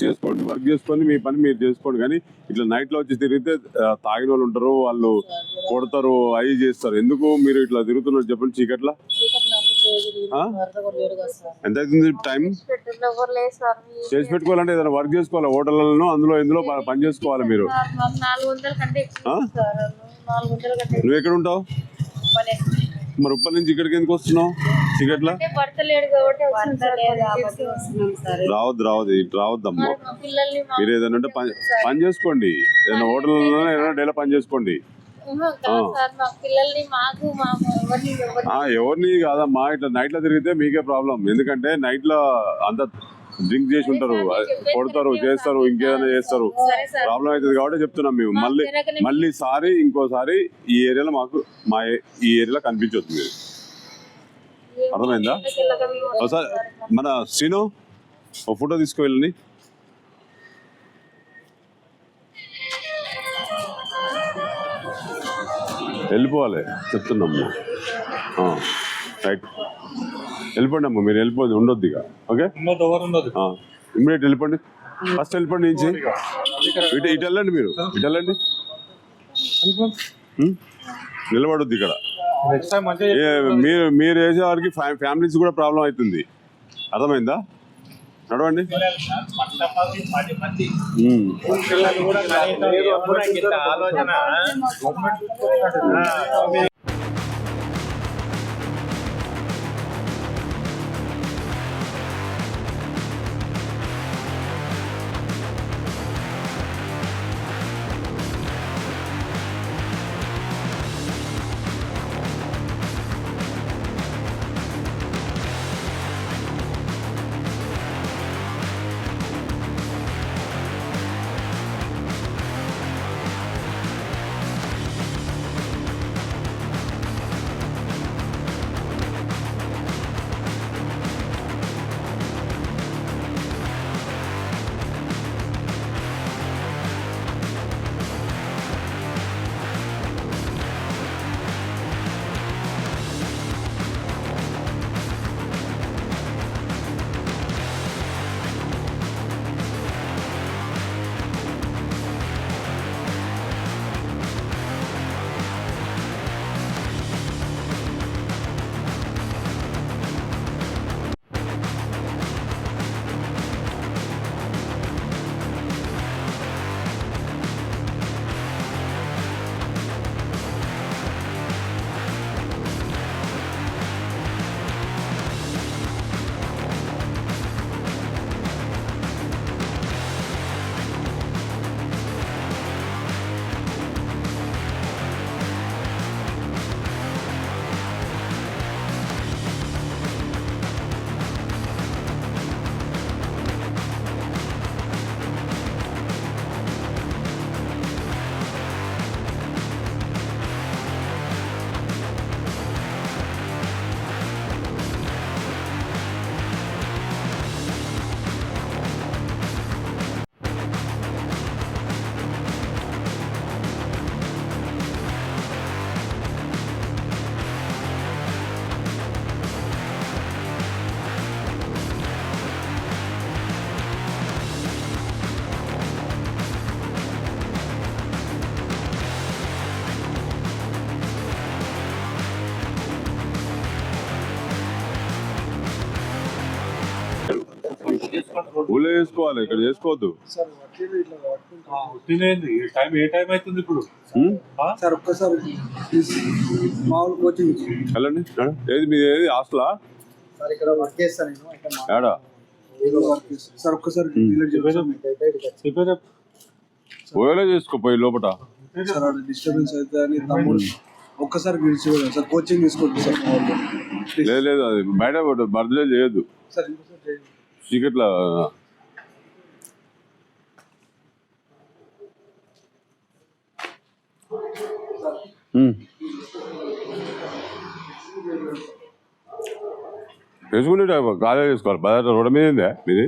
చేసుకోండి, వర్క్ చేసుకొని మీ పని మీరు చేసుకోండి. కానీ ఇట్లా నైట్ లో వచ్చి తిరిగితే తాగిన వాళ్ళు ఉంటారు, వాళ్ళు కొడతారు, అవి చేస్తారు. ఎందుకు మీరు ఇట్లా తిరుగుతున్నారు చెప్పండి చీకట్లా? ఎంత అవుతుంది టైం? చేసి పెట్టుకోవాలంటే ఏదైనా వర్క్ చేసుకోవాలి, హోటళ్లలో అందులో ఇందులో పని చేసుకోవాలి మీరు. నువ్వు ఎక్కడ ఉంటావు మరి? ఉప్పల్ నుంచి ఇక్కడికి ఎందుకు వస్తున్నావు చీకట్లా? రావద్దమ్మా. మీరు ఏదైనా ఉంటే పని చేసుకోండి, ఏదైనా హోటల్లో ఏదైనా డైలీ పని చేసుకోండి. ఎవరిని కాదమ్మా, ఇట్లా నైట్ లో తిరిగితే మీకే ప్రాబ్లం. ఎందుకంటే నైట్ లో అంత డ్రింక్ చేసి ఉంటారు, కొడతారు, చేస్తారు, ఇంకేదైనా చేస్తారు, ప్రాబ్లం అవుతుంది. కాబట్టి చెప్తున్నాం మేము. మళ్ళీ ఇంకోసారి ఈ ఏరియాలో ఈ ఏరియాలో కనిపించొద్దు మీరు. అర్థమైందా? ఒకసారి మన శ్రీను ఒక ఫోటో తీసుకువెళ్ళని. వెళ్ళిపోవాలి చెప్తున్నాము. రైట్, వెళ్ళిపోండి అమ్మ, మీరు వెళ్ళిపోండి, ఉండొద్దు ఇక. ఓకే, ఇమ్మీడియట్ వెళ్ళిపోండి. ఫస్ట్ వెళ్ళిపోండి నుంచి ఇటు వెళ్ళండి, మీరు ఇటు వెళ్ళండి, నిలబడొద్దు ఇక్కడ. మీరు వేసే వారికి ఫ్యామిలీస్ కూడా ప్రాబ్లం అవుతుంది. అర్థమైందా? నడవండి. ఊళ్ళో చేసుకోవాలి, ఇక్కడ చేసుకోవద్దు. వెళ్ళండి. ఏది మీది? ఏది హాస్టలా? ఏడా? ఓయోలో చేసుకోపోయి లోపల ఒక్కసారి కోచింగ్ తీసుకోండి సార్. లేదు, అది బయట బర్త్డే చేయొద్దు చీకట్లా. వేసుకుంటే కాలేజ్ చేసుకోవాలి. బయట రోడ్డు మీద మీది